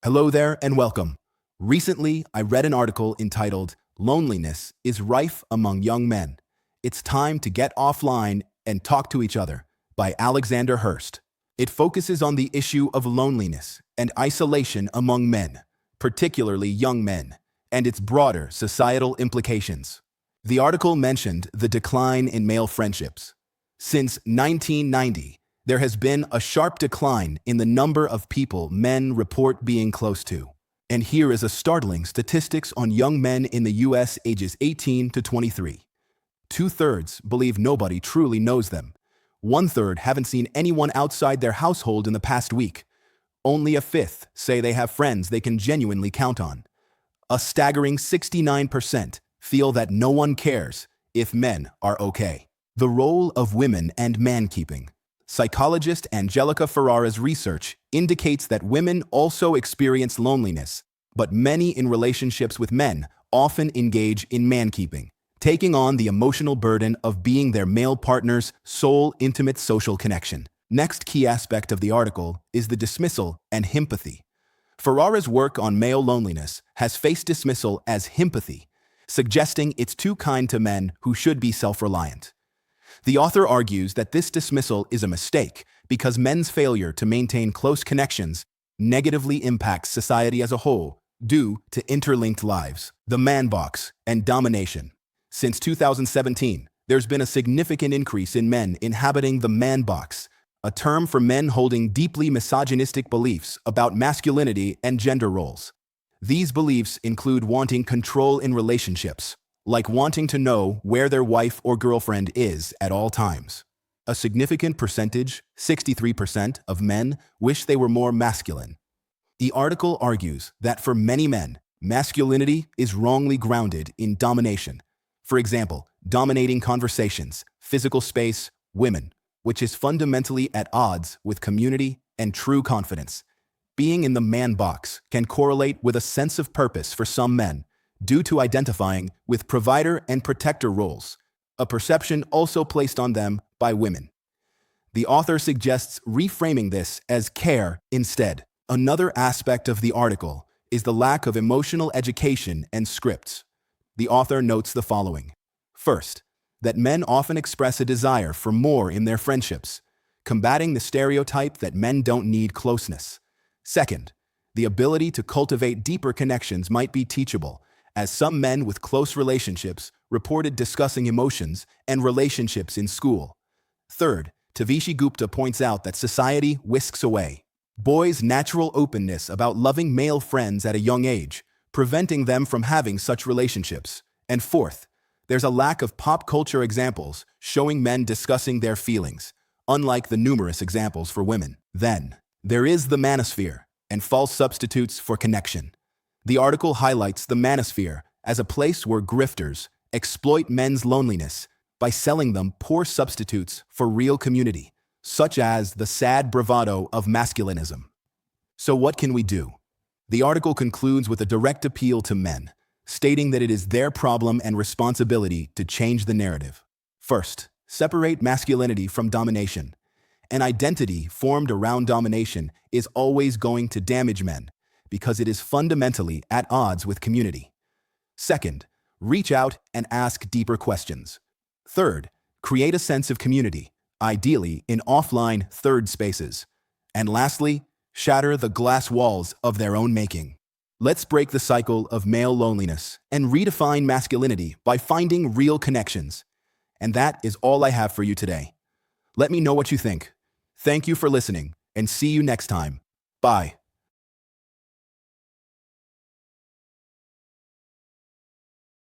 Hello there and welcome. Recently, I read an article entitled Loneliness is Rife Among Young Men. It's Time to Get Offline and Talk to Each Other by Alexander Hurst. It focuses on the issue of loneliness and isolation among men, particularly young men, and its broader societal implications. The article mentioned the decline in male friendships. Since 1990, there has been a sharp decline in the number of people men report being close to. And here is a startling statistics on young men in the US ages 18 to 23. Two-thirds believe nobody truly knows them. One-third haven't seen anyone outside their household in the past week. Only a fifth say they have friends they can genuinely count on. A staggering 69% feel that no one cares if men are okay. The role of women and mankeeping. Psychologist Angelica Ferrara's research indicates that women also experience loneliness, but many in relationships with men often engage in mankeeping, taking on the emotional burden of being their male partner's sole intimate social connection. Next key aspect of the article is the dismissal and himpathy. Ferrara's work on male loneliness has faced dismissal as himpathy, suggesting it's too kind to men who should be self-reliant. The author argues that this dismissal is a mistake because men's failure to maintain close connections negatively impacts society as a whole due to interlinked lives, the man box, and domination. Since 2017, there's been a significant increase in men inhabiting the man box, a term for men holding deeply misogynistic beliefs about masculinity and gender roles. These beliefs include wanting control in relationships, like wanting to know where their wife or girlfriend is at all times. A significant percentage, 63%, of men wish they were more masculine. The article argues that for many men, masculinity is wrongly grounded in domination. For example, dominating conversations, physical space, women, which is fundamentally at odds with community and true confidence. Being in the man box can correlate with a sense of purpose for some men, due to identifying with provider and protector roles, a perception also placed on them by women. The author suggests reframing this as care instead. Another aspect of the article is the lack of emotional education and scripts. The author notes the following. First, that men often express a desire for more in their friendships, combating the stereotype that men don't need closeness. Second, the ability to cultivate deeper connections might be teachable, as some men with close relationships reported discussing emotions and relationships in school. Third, Tavishi Gupta points out that society whisks away boys' natural openness about loving male friends at a young age, preventing them from having such relationships. And fourth, there's a lack of pop culture examples showing men discussing their feelings, unlike the numerous examples for women. Then, there is the manosphere and false substitutes for connection. The article highlights the manosphere as a place where grifters exploit men's loneliness by selling them poor substitutes for real community, such as the sad bravado of masculinism. So what can we do? The article concludes with a direct appeal to men, stating that it is their problem and responsibility to change the narrative. First, separate masculinity from domination. An identity formed around domination is always going to damage men, because it is fundamentally at odds with community. Second, reach out and ask deeper questions. Third, create a sense of community, ideally in offline third spaces. And lastly, shatter the glass walls of their own making. Let's break the cycle of male loneliness and redefine masculinity by finding real connections. And that is all I have for you today. Let me know what you think. Thank you for listening, and see you next time. Bye.